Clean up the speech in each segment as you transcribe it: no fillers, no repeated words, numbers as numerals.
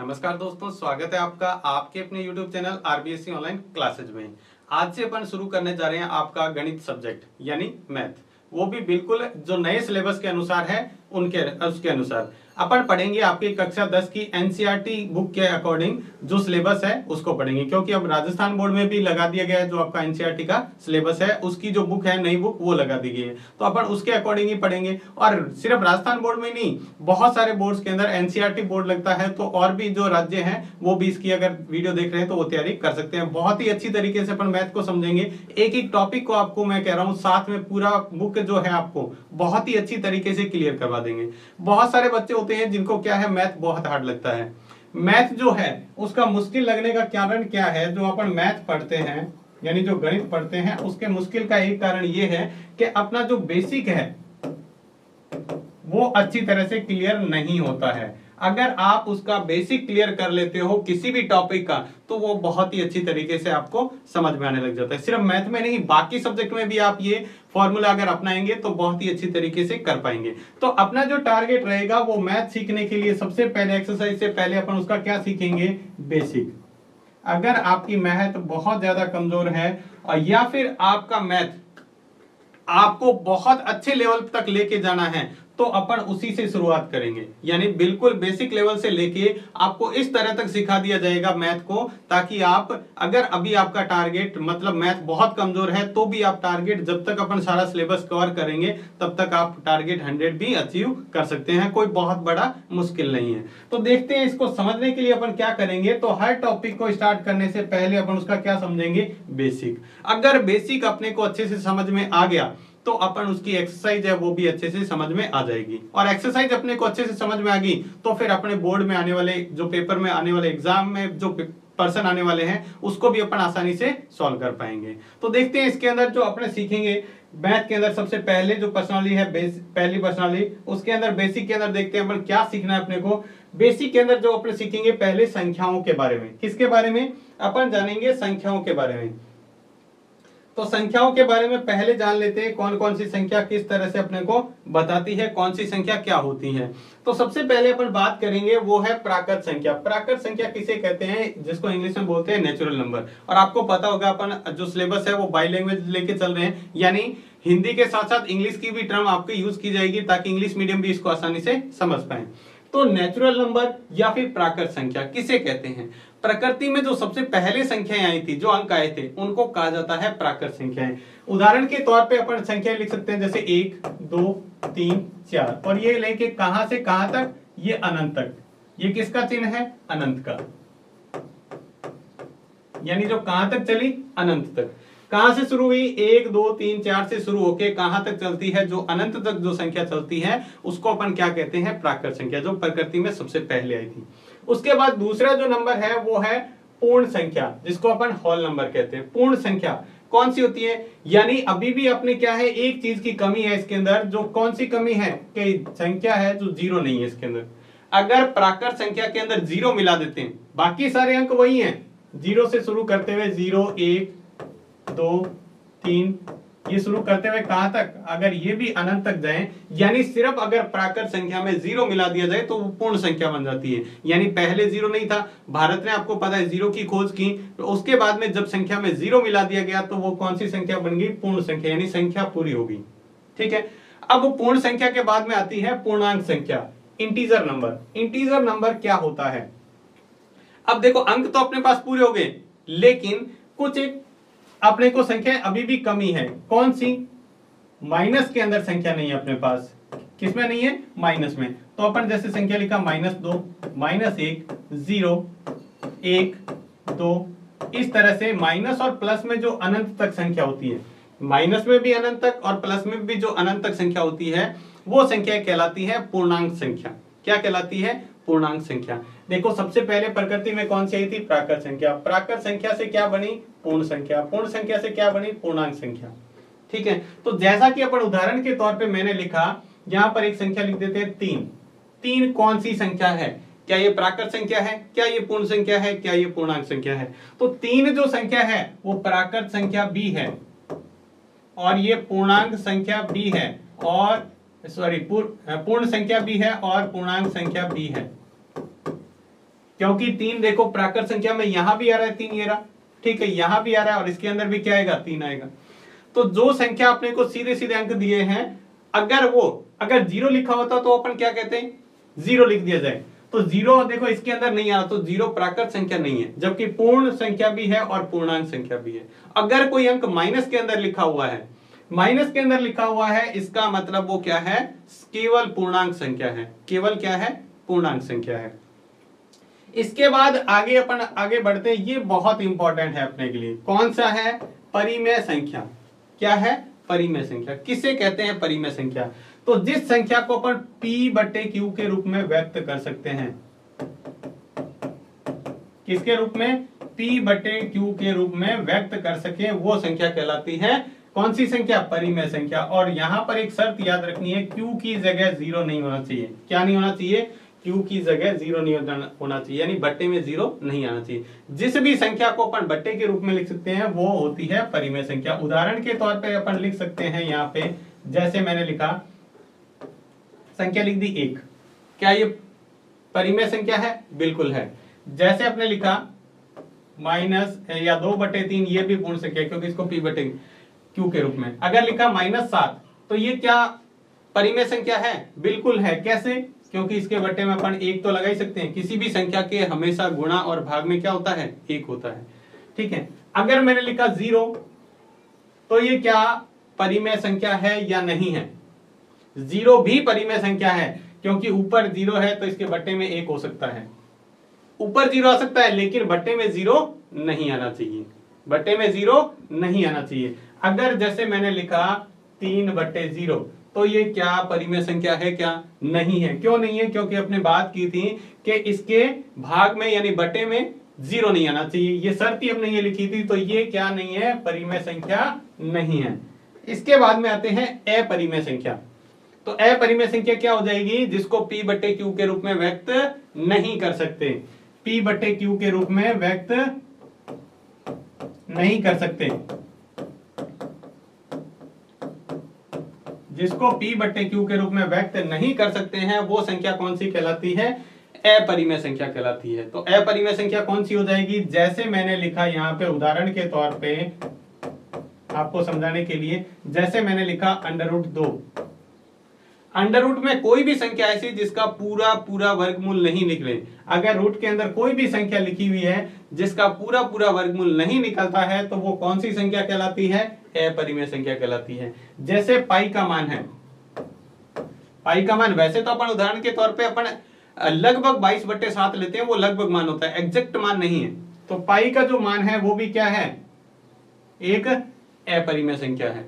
नमस्कार दोस्तों, स्वागत है आपका आपके अपने YouTube channel RBSC online classes में। आज से अपन शुरू करने जा रहे हैं आपका गणित सब्जेक्ट यानी मैथ, वो भी बिल्कुल जो नए सिलेबस के अनुसार है उसके अनुसार अपन पढ़ेंगे। आपकी कक्षा 10 की एनसीईआरटी बुक के अकॉर्डिंग जो सिलेबस है उसको पढ़ेंगे, क्योंकि अब राजस्थान बोर्ड में भी लगा दिया गया है जो आपका एनसीईआरटी का सिलेबस है, उसकी जो बुक है नई बुक वो लगा दी गई है, तो अपन उसके अकॉर्डिंग ही पढ़ेंगे। और सिर्फ राजस्थान बोर्ड में नहीं, बहुत सारे बोर्ड्स के अंदर एनसीईआरटी बोर्ड लगता है, तो और भी जो राज्य हैं वो भी इसकी अगर वीडियो देख रहे हैं तो वो तैयारी कर सकते हैं। बहुत ही अच्छी तरीके से अपन मैथ को समझेंगे, एक एक टॉपिक को आपको मैं कह रहा हूँ साथ में पूरा बुक जो है आपको बहुत ही अच्छी तरीके से क्लियर करवा देंगे। बहुत सारे बच्चे होते हैं जिनको क्या है मैथ बहुत हार्ड लगता है। मैथ जो है उसका मुश्किल लगने का कारण क्या है, जो अपन मैथ पढ़ते हैं यानी जो गणित पढ़ते हैं उसके मुश्किल का एक कारण ये है कि अपना जो बेसिक है वो अच्छी तरह से क्लियर नहीं होता है। अगर आप उसका बेसिक क्लियर कर लेते हो किसी भी टॉपिक का तो वो बहुत ही अच्छी तरीके से आपको समझ में आने लग जाता है। सिर्फ मैथ में नहीं, बाकी सब्जेक्ट में भी आप ये फॉर्मूला अगर अपनाएंगे तो बहुत ही अच्छी तरीके से कर पाएंगे। तो अपना जो टारगेट रहेगा वो मैथ सीखने के लिए सबसे पहले एक्सरसाइज से पहले अपन उसका क्या सीखेंगे, बेसिक। अगर आपकी मैथ बहुत ज्यादा कमजोर है और या फिर आपका मैथ आपको बहुत अच्छे लेवल तक लेके जाना है तो अपन उसी से शुरुआत करेंगे, यानी बिल्कुल बेसिक लेवल से लेके आपको इस तरह तक सिखा दिया जाएगा मैथ को, ताकि आप अगर अभी आपका टारगेट मतलब मैथ बहुत कमजोर है तो भी आप टारगेट जब तक अपन सारा सिलेबस कवर करेंगे तब तक आप टारगेट 100 भी अचीव कर सकते हैं। कोई बहुत बड़ा मुश्किल नहीं है। तो देखते हैं इसको समझने के लिए अपन क्या करेंगे। तो हर टॉपिक को स्टार्ट करने से पहले अपन उसका क्या समझेंगे, बेसिक। अगर बेसिक अपने को अच्छे से समझ में आ गया तो अपन उसकी एक्सरसाइज है वो भी अच्छे से समझ में आ जाएगी, और एक्सरसाइज अपने को अच्छे से समझ में आ गई तो फिर अपने बोर्ड में आने वाले जो पेपर में आने वाले एग्जाम में जो पर्सन आने वाले हैं उसको भी अपन आसानी से सॉल्व कर पाएंगे। तो देखते हैं इसके अंदर जो अपने सीखेंगे मैथ के अंदर सबसे पहले जो पर्सनालिटी है पहली पर्सनालिटी, उसके अंदर बेसिक के अंदर देखते हैं अपन क्या सीखना है अपने को। बेसिक के अंदर जो अपने सीखेंगे पहले संख्याओं के बारे में। किसके बारे में, अपन जानेंगे संख्याओं के बारे में। तो संख्याओं के बारे में पहले जान लेते हैं कौन कौन सी संख्या किस तरह से अपने को बताती है, कौन सी संख्या क्या होती है। तो सबसे पहले अपन बात करेंगे वो है प्राकृत संख्या। प्राकृत संख्या किसे कहते हैं, जिसको इंग्लिश में बोलते हैं नेचुरल नंबर। और आपको पता होगा अपन जो सिलेबस है वो बाई लैंग्वेज लेके चल रहे हैं, यानी हिंदी के साथ साथ इंग्लिश की भी टर्म आपकी यूज की जाएगी ताकि इंग्लिश मीडियम भी इसको आसानी से समझ पाए। तो नेचुरल नंबर या फिर प्राकृत संख्या किसे कहते हैं, प्रकृति में जो सबसे पहले संख्याएं आई थी, जो अंक आए थे, उनको कहा जाता है प्राकृत संख्याएं। उदाहरण के तौर पे अपन संख्या लिख सकते हैं जैसे 1 2 3 4, और ये लेके कहां से कहां तक, ये अनंत तक। ये किसका चिन्ह है, अनंत का, यानी जो कहां तक चली, अनंत तक। कहां से शुरू हुई, 1 2 3 4 से शुरू होके कहां तक चलती है, जो अनंत तक जो संख्या चलती है उसको अपन क्या कहते हैं, प्राकृत संख्या, जो प्रकृति में सबसे पहले आई थी। उसके बाद दूसरा जो नंबर है वो है पूर्ण संख्या, जिसको अपन होल नंबर कहते हैं। पूर्ण संख्या कौन सी होती है, यानी अभी भी अपने क्या है, एक चीज की कमी है इसके अंदर। जो कौन सी कमी है कि संख्या है जो जीरो नहीं है इसके अंदर। अगर प्राकृत संख्या के अंदर जीरो मिला देते हैं, बाकी सारे अंक वही हैं, जीरो से शुरू करते हुए 0 1 2 3 ये शुरू करते हुए कहां तक, अगर ये भी अनंत तक जाए, यानी सिर्फ अगर प्राकृत संख्या में जीरो मिला दिया जाए तो वो पूर्ण संख्या बन जाती है। यानी पहले जीरो नहीं था, भारत ने आपको पता है जीरो की खोज की, तो उसके बाद में जब संख्या में जीरो मिला दिया गया तो वो कौन सी संख्या बन गई, पूर्ण संख्या, यानी संख्या पूरी होगी। ठीक है, अब पूर्ण संख्या के बाद में आती है पूर्णांक संख्या, इंटीजर नंबर। इंटीजर नंबर क्या होता है, अब देखो अंक तो अपने पास पूरे हो गए, लेकिन कुछ एक अपने को संख्या अभी भी कमी है। कौन सी, माइनस के अंदर संख्या नहीं है अपने पास। किसमें नहीं है, माइनस में। तो अपन जैसे संख्या लिखा -2 -1 0 1 2, इस तरह से माइनस और प्लस में जो अनंत तक संख्या होती है, माइनस में भी अनंत तक और प्लस में भी जो अनंत तक संख्या होती है वो संख्या कहलाती है पूर्णांक संख्या। क्या कहलाती है, पूर्णांक संख्या। देखो सबसे पहले प्रकृति में कौन सी आई थी, प्राकृत संख्या। प्राकृत संख्या से क्या बनी, पूर्ण संख्या। पूर्ण संख्या से क्या बनी, पूर्णांक संख्या। ठीक है, तो जैसा कि अपन उदाहरण के तौर पे मैंने लिखा, यहां पर एक संख्या लिख देते हैं 3। 3 कौन सी संख्या है, क्या ये प्राकृत संख्या है, क्या ये पूर्ण संख्या है, क्या ये पूर्णांक संख्या है। तो 3 जो संख्या है वो प्राकृत संख्या भी है और ये पूर्णांक संख्या भी है, और सॉरी पूर्ण संख्या भी है और पूर्णांक संख्या भी है। क्योंकि 3 देखो प्राकृत संख्या में यहां भी आ रहा है 3, ये रहा, ठीक है, यहां भी आ रहा है और इसके अंदर भी क्या आएगा, 3 आएगा। तो जो संख्या अपने को सीधे सीधे अंक दिए हैं, अगर 0 लिखा होता तो अपन क्या कहते हैं, 0 लिख दिया जाए। तो 0 देखो इसके अंदर नहीं आ रहा, तो 0 प्राकृत संख्या नहीं है, जबकि पूर्ण संख्या भी है और पूर्णांक संख्या भी है। अगर कोई अंक माइनस के अंदर लिखा हुआ है, माइनस के अंदर लिखा हुआ है, इसका मतलब वो क्या है, केवल पूर्णांक संख्या है, केवल क्या है, पूर्णांक संख्या है। इसके बाद आगे अपन आगे बढ़ते हैं, ये बहुत इंपॉर्टेंट है अपने के लिए। कौन सा है, परिमेय संख्या। क्या है, परिमेय संख्या। किसे कहते हैं परिमेय संख्या, तो जिस संख्या को अपन P/Q के रूप में व्यक्त कर सकते हैं, किसके रूप में, P/Q के रूप में व्यक्त कर सके, वो संख्या कहलाती है कौन सी संख्या, परिमेय संख्या। और यहां पर एक शर्त याद रखनी है, Q की जगह 0 नहीं होना चाहिए। क्या नहीं होना चाहिए, Q की जगह 0 नहीं होना चाहिए, यानी बट्टे में 0 नहीं आना चाहिए। जिस भी संख्या को अपन बट्टे के रूप में लिख सकते हैं वो होती है परिमेय संख्या। उदाहरण के तौर पे अपन लिख सकते हैं यहाँ पे, जैसे मैंने लिखा, संख्या लिख दी 1, क्या ये परिमेय संख्या है, बिल्कुल है। जैसे आपने लिखा माइनस या 2/3, ये भी पूर्ण संख्या क्योंकि इसको P/Q के रूप में। अगर लिखा -7, तो ये क्या परिमेय संख्या है, बिल्कुल है। कैसे, क्योंकि इसके बट्टे में अपन 1 तो लगा ही सकते हैं। किसी भी संख्या के हमेशा गुणा और भाग में क्या होता है, 1 होता है, ठीक है। अगर मैंने लिखा 0, तो ये क्या परिमेय संख्या है या नहीं है, 0 भी परिमेय संख्या है, क्योंकि ऊपर 0 है तो इसके बट्टे में 1 हो सकता है। ऊपर 0 आ सकता है लेकिन बट्टे में 0 नहीं आना चाहिए, बट्टे में 0 नहीं आना चाहिए। अगर जैसे मैंने लिखा 3/0, तो ये क्या परिमेय संख्या है, क्या नहीं है। क्यों नहीं है, क्योंकि आपने बात की थी कि इसके भाग में यानी बटे में 0 नहीं आना चाहिए, ये शर्त ही हमने ये लिखी थी। तो ये क्या नहीं है, परिमेय संख्या नहीं है। इसके बाद में आते हैं अपरिमेय संख्या। तो अपरिमेय संख्या क्या हो जाएगी, जिसको P/Q के रूप में व्यक्त नहीं कर सकते, P/Q के रूप में व्यक्त नहीं कर सकते। जिसको P/Q के रूप में व्यक्त नहीं कर सकते हैं, वो संख्या कौन सी कहलाती है, अपरिमेय संख्या कहलाती है। तो अपरिमेय संख्या कौन सी हो जाएगी, जैसे मैंने लिखा यहाँ पे उदाहरण के तौर पे आपको समझाने के लिए, जैसे मैंने लिखा √2। अंडर रूट में कोई भी संख्या ऐसी जिसका पूरा वर्गमूल नहीं निकले। अगर रूट के अंदर कोई भी संख्या लिखी हुई है जिसका पूरा वर्गमूल नहीं निकलता है, तो वो कौन सी संख्या कहलाती है, अपरिमेय संख्या कहलाती है। जैसे पाई का मान है, पाई का मान वैसे तो अपन उदाहरण के तौर पे अपन लगभग 22/7 लेते हैं, वो लगभग मान होता है, एग्जैक्ट मान नहीं है। तो पाई का जो मान है वो भी क्या है, एक अपरिमेय संख्या है।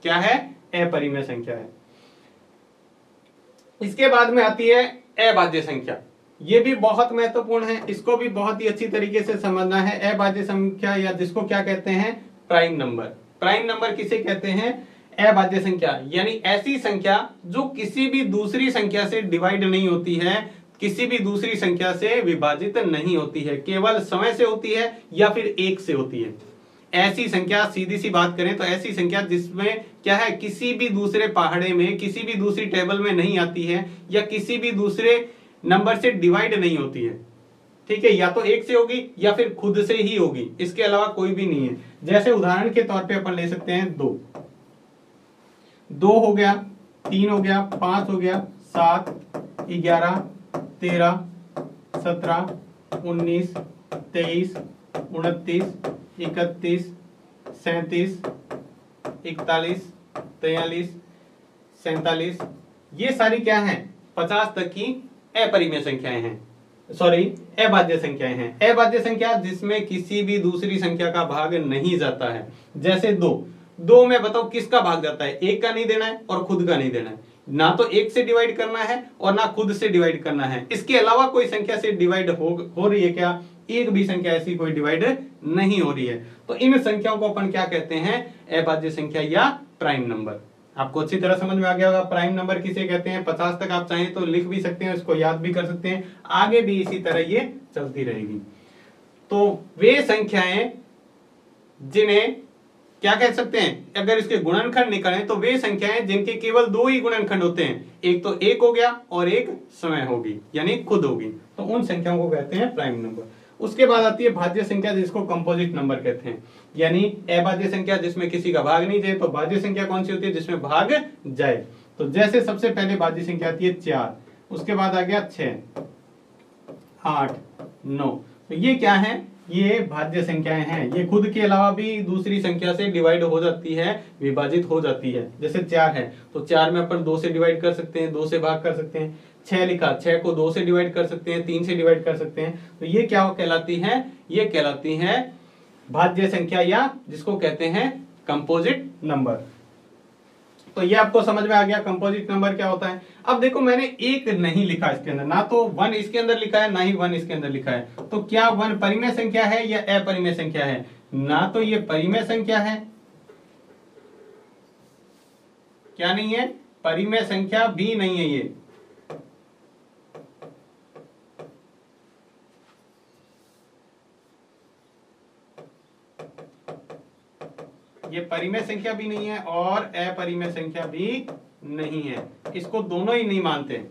क्या है, अपरिमेय संख्या है। इसके बाद में आती है अभाज्य संख्या। ये भी बहुत महत्वपूर्ण है, इसको भी बहुत ही अच्छी तरीके से समझना है। अभाज्य संख्या या जिसको क्या कहते हैं, प्राइम नंबर। प्राइम नंबर किसे कहते हैं, अभाज्य संख्या, यानी ऐसी संख्या जो किसी भी दूसरी संख्या से डिवाइड नहीं होती है, किसी भी दूसरी संख्या से विभाजित नहीं होती है, केवल समय से होती है या फिर 1 से होती है। ऐसी संख्या, सीधी सी बात करें तो ऐसी संख्या जिसमें क्या है, किसी भी दूसरे पहाड़े में, किसी भी दूसरी टेबल में नहीं आती है, या किसी भी दूसरे नंबर से डिवाइड नहीं होती है। ठीक है, या तो 1 से होगी या फिर खुद से ही होगी, इसके अलावा कोई भी नहीं है। जैसे उदाहरण के तौर पे अपन ले सकते हैं 2 हो गया, 3 हो गया, 5 हो गया, 7, 11, 13, 17, 19, 23, 29, 31, 37, 41, 43, 47, ये सारी क्या हैं, 50 तक की अपरिमेय संख्याएं हैं, सॉरी अभाज्य संख्याएं हैं। अभाज्य संख्या जिसमें किसी भी दूसरी संख्या का भाग नहीं जाता है। जैसे 2 में बताओ किसका भाग जाता है, 1 का नहीं देना है और खुद का नहीं देना है, ना तो 1 से डिवाइड करना है और ना खुद से डिवाइड करना है। इसके अलावा कोई संख्या से डिवाइड हो रही है क्या, एक भी संख्या ऐसी कोई डिवाइड नहीं हो रही है। तो इन संख्याओं को अपन क्या कहते हैं, अभाज्य संख्या या प्राइम नंबर। आपको अच्छी तरह समझ में आ गया होगा प्राइम नंबर किसे कहते हैं। 50 तक आप चाहें तो लिख भी सकते हैं, इसको याद भी कर सकते हैं, आगे भी इसी तरह ये चलती रहेगी। तो वे संख्याएं जिन्हें क्या कह सकते हैं, अगर इसके गुणनखंड निकालें तो वे संख्याएं जिनके केवल 2 ही गुणनखंड होते हैं, एक तो 1 हो गया और एक समय होगी यानी खुद होगी। तो उन संख्याओं को कहते हैं प्राइम नंबर। उसके बाद आती है भाज्य संख्या, जिसको कंपोजिट नंबर कहते हैं, यानी अभाज्य संख्या जिसमें किसी का भाग नहीं जाए। तो भाज्य संख्या कौन सी होती है? जिसमें भाग जाए। तो जैसे सबसे पहले भाज्य संख्या आती है 4, उसके बाद आ गया 6, 8, 9। तो ये क्या है? ये भाज्य संख्याएं हैं। ये खुद के अलावा भी दूसरी संख्या से डिवाइड हो जाती है, विभाजित हो जाती है। जैसे 4 है तो 4 में अपन 2 से डिवाइड कर सकते हैं, 2 से भाग कर सकते हैं। 6 लिखा, 6 को 2 से डिवाइड कर सकते हैं, 3 से डिवाइड कर सकते हैं। तो ये क्या कहलाती है? ये कहलाती है भाज्य संख्या, या जिसको कहते हैं कंपोजिट नंबर। तो ये आपको समझ में आ गया कंपोजिट नंबर क्या होता है। अब देखो, मैंने एक नहीं लिखा इसके अंदर, ना तो 1 इसके अंदर लिखा है, ना ही 1 इसके अंदर लिखा है। तो क्या 1 परिमेय संख्या है या अपरिमेय संख्या है? ना तो ये परिमेय संख्या है, क्या नहीं है? परिमेय संख्या भी नहीं है। ये परिमेय संख्या भी नहीं है और अपरिमेय संख्या भी नहीं है। इसको दोनों ही नहीं मानते,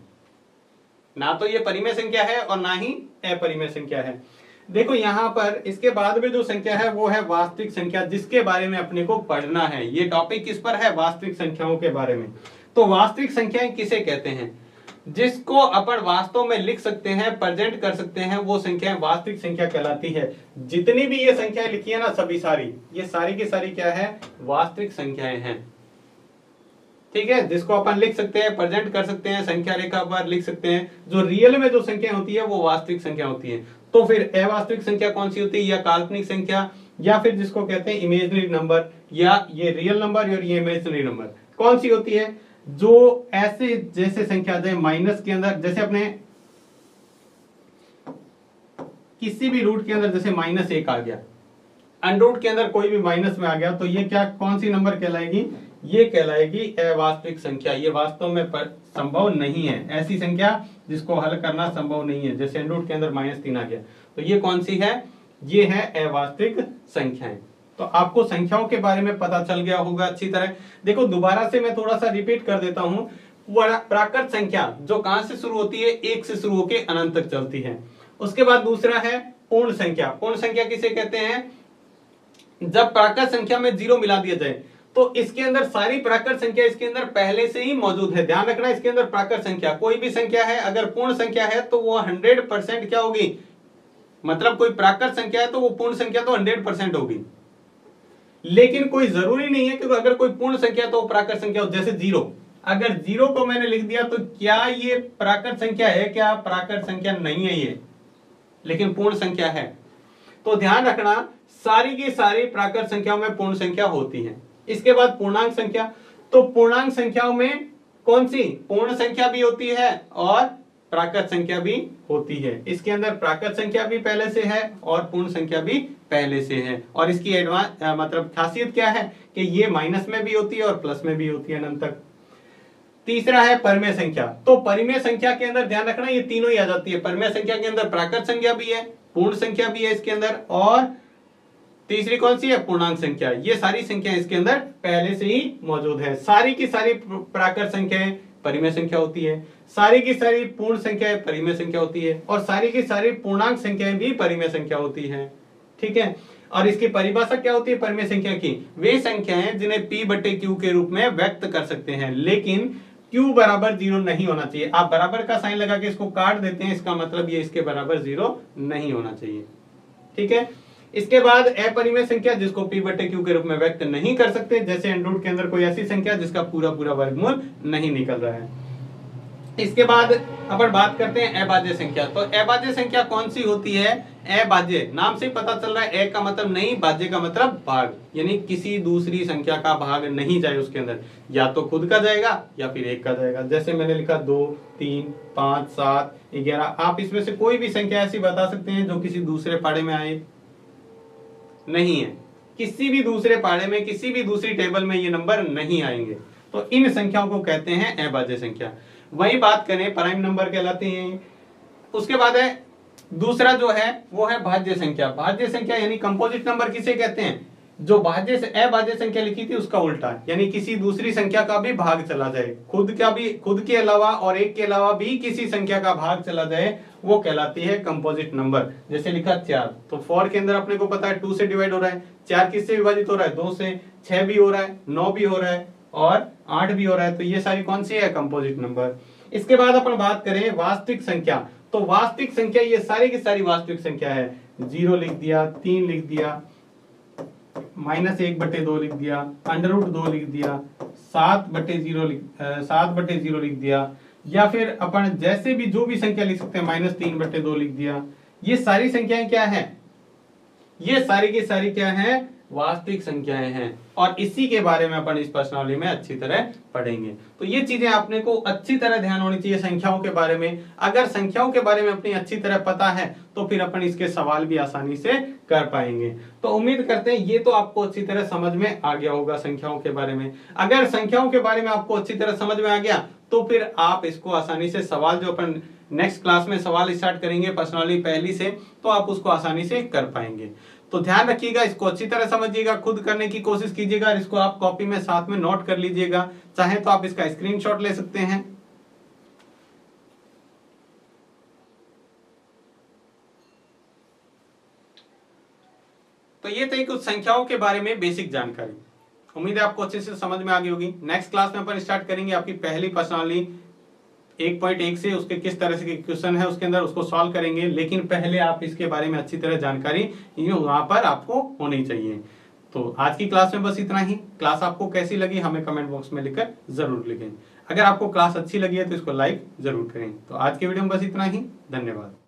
ना तो ये परिमेय संख्या है और ना ही अपरिमेय संख्या है। देखो यहां पर इसके बाद में जो संख्या है वो है वास्तविक संख्या, जिसके बारे में अपने को पढ़ना है। ये टॉपिक किस पर है? वास्तविक संख्याओं के बारे में। तो वास्तविक संख्याएं किसे कहते हैं? जिसको अपन वास्तव में लिख सकते हैं, प्रेजेंट कर सकते हैं, वो संख्याएं वास्तविक संख्या कहलाती है। जितनी भी ये संख्याएं लिखी है ना, सभी सारी, ये सारी की सारी क्या है? वास्तविक संख्याएं हैं। ठीक है, जिसको अपन लिख सकते हैं, प्रेजेंट कर सकते हैं, संख्या रेखा पर लिख सकते हैं। जो रियल में जो संख्या होती है वो वास्तविक संख्या होती है। तो फिर अवास्तविक संख्या कौन सी होती है? या काल्पनिक संख्या, या फिर जिसको कहते हैं इमेजिनरी नंबर, या ये रियल नंबर और ये इमेजिनरी नंबर कौन सी होती है? जो ऐसे जैसे संख्या जाए माइनस के अंदर, जैसे अपने किसी भी रूट के अंदर जैसे -1 आ गया, अनरूट के अंदर कोई भी माइनस में आ गया, तो ये क्या कौन सी नंबर कहलाएगी? ये कहलाएगी अवास्तविक संख्या। ये वास्तव में संभव नहीं है, ऐसी संख्या जिसको हल करना संभव नहीं है। जैसे अनरूट के अंदर -3 आ गया, तो ये कौन सी है? ये है अवास्तविक संख्याएं। तो आपको संख्याओं के बारे में पता चल गया होगा अच्छी तरह। देखो दोबारा से मैं थोड़ा सा रिपीट कर देता हूं। प्राकृत संख्या जो कहां से शुरू होती है? 1 से शुरू होकर अनंत तक चलती है। उसके बाद दूसरा है पूर्ण संख्या। पूर्ण संख्या किसे कहते हैं? जब प्राकृत संख्या में 0 मिला दिया जाए, तो इसके अंदर सारी प्राकृत संख्या इसके अंदर पहले से ही मौजूद है। ध्यान रखना, इसके अंदर प्राकृत संख्या कोई भी संख्या है, अगर पूर्ण संख्या है तो वो 100% क्या होगी? मतलब कोई प्राकृत संख्या है तो वो पूर्ण संख्या तो 100% होगी। लेकिन कोई जरूरी नहीं है कि अगर कोई पूर्ण संख्या तो प्राकृत संख्या हो। जैसे 0, अगर 0 को मैंने लिख दिया तो क्या ये प्राकृत संख्या है? क्या प्राकृत संख्या नहीं है ये, लेकिन पूर्ण संख्या है। तो ध्यान रखना, सारी की सारी प्राकृत संख्याओं में पूर्ण संख्या होती है। इसके बाद पूर्णांक संख्या। तो पूर्णांक संख्याओं में कौन सी? पूर्ण संख्या भी होती है और प्राकृत संख्या भी होती है। इसके अंदर प्राकृत संख्या भी पहले से है और पूर्ण संख्या भी पहले से है। और इसकी एडवांस मतलब खासियत क्या है कि ये माइनस में भी होती है और प्लस में भी होती है अनंत तक। तीसरा है परिमेय संख्या। तो परिमेय संख्या के अंदर ध्यान रखना, ये तीनों ही आ जाती है। परिमेय संख्या के अंदर प्राकृत संख्या भी है, पूर्ण संख्या भी है इसके अंदर, और तीसरी कौन सी है? पूर्णांक संख्या। ये सारी संख्या इसके अंदर पहले से ही मौजूद है। सारी की सारी प्राकृत संख्याएं परिमेय संख्या होती है, सारी की सारी पूर्ण संख्याएं परिमेय संख्या होती है, और सारी की सारी पूर्णांक संख्याएं भी परिमेय संख्या होती है। ठीक है, और इसकी परिभाषा क्या होती है परिमेय संख्या की? वे संख्याएं जिन्हें P/Q के रूप में व्यक्त कर सकते हैं, लेकिन Q बराबर 0 नहीं होना चाहिए। आप बराबर का साइन लगा के इसको काट देते हैं, इसका मतलब ये इसके बराबर 0 नहीं होना चाहिए। ठीक है, इसके बाद अपरिमेय संख्या जिसको P/Q के रूप में व्यक्त नहीं कर सकते, जैसे एंड्रूट के अंदर कोई ऐसी संख्या जिसका पूरा पूरा वर्गमूल नहीं निकल रहा है। इसके बाद अपन बात करते हैं अभाज्य संख्या। तो अभाज्य संख्या कौन सी होती है? अभाज्य, नाम से पता चल रहा है, एक का मतलब नहीं, भाज्य का मतलब भाग, यानी किसी दूसरी संख्या का भाग नहीं जाए उसके अंदर, या तो खुद का जाएगा या फिर एक का जाएगा। जैसे मैंने लिखा 2, 3, 5, 7, 11। आप इसमें से कोई भी संख्या ऐसी बता सकते हैं जो किसी दूसरे पाड़े में आए? नहीं है, किसी भी दूसरे पाड़े में, किसी भी दूसरी टेबल में ये नंबर नहीं आएंगे। तो इन संख्याओं को कहते हैं अभाज्य संख्या। वही बात करें प्राइम नंबर कहलाते हैं। उसके बाद है दूसरा जो है वो है भाज्य संख्या। भाज्य संख्या यानी कंपोजिट नंबर किसे कहते हैं? जो भाज्य से अभाज्य संख्या लिखी थी उसका उल्टा, यानी किसी दूसरी संख्या का भी भाग चला जाए, खुद के अलावा और एक के अलावा भी किसी संख्या का भाग चला जाए, वो कहलाती है कंपोजिट नंबर। जैसे लिखा 4, तो 4 के अंदर अपने को पता है 2 से डिवाइड हो रहा है, 4 किससे विभाजित हो रहा है, 2 से, 6 भी हो रहा है, 9 भी हो रहा है और 8 भी हो रहा है, तो ये सारी कौन सी है, कंपोजिट नंबर। इसके बाद अपन बात करें वास्तविक संख्या, तो वास्तविक संख्या ये सारी की सारी वास्तविक संख्या है। 0 लिख दिया, 3 लिख दिया, -1/2 लिख दिया, √2 लिख दिया, 7/0 लिख दिया, या फिर अपन जैसे भी जो भी संख्या लिख सकते हैं, -3/2 लिख दिया। ये सारी संख्याएं क्या है, ये सारी की सारी क्या है, वास्तविक संख्याएं हैं, और इसी के बारे में अपन इस प्रश्नावली में अच्छी तरह पढ़ेंगे। तो ये चीजें आपने को अच्छी तरह ध्यान होनी चाहिए संख्याओं के बारे में। अगर संख्याओं के बारे में अपनी अच्छी तरह पता है तो फिर अपन इसके सवाल भी आसानी से कर पाएंगे। तो उम्मीद करते हैं ये तो आपको अच्छी तरह समझ में आ गया होगा संख्याओं के बारे में। अगर संख्याओं के बारे में आपको अच्छी तरह समझ में आ गया तो फिर आप इसको आसानी से सवाल, जो अपन नेक्स्ट क्लास में सवाल स्टार्ट करेंगे प्रश्नावली पहली से, तो आप उसको आसानी से कर पाएंगे। तो ध्यान रखिएगा, इसको अच्छी तरह समझिएगा, खुद करने की कोशिश कीजिएगा, और इसको आप कॉपी में साथ में नोट कर लीजिएगा। चाहे तो आप इसका स्क्रीनशॉट ले सकते हैं। तो ये थी कुछ संख्याओं के बारे में बेसिक जानकारी। उम्मीद है आपको अच्छे से समझ में आ गई होगी। नेक्स्ट क्लास में अपन स्टार्ट करेंगे आपकी पहली प्रश्नावली 1.1 से, उसके किस तरह से क्वेश्चन है उसके अंदर, उसको सॉल्व करेंगे। लेकिन पहले आप इसके बारे में अच्छी तरह जानकारी वहां पर आपको होनी चाहिए। तो आज की क्लास में बस इतना ही। क्लास आपको कैसी लगी हमें कमेंट बॉक्स में लिखकर जरूर लिखें। अगर आपको क्लास अच्छी लगी है तो इसको लाइक जरूर करें। तो आज के वीडियो में बस इतना ही। धन्यवाद।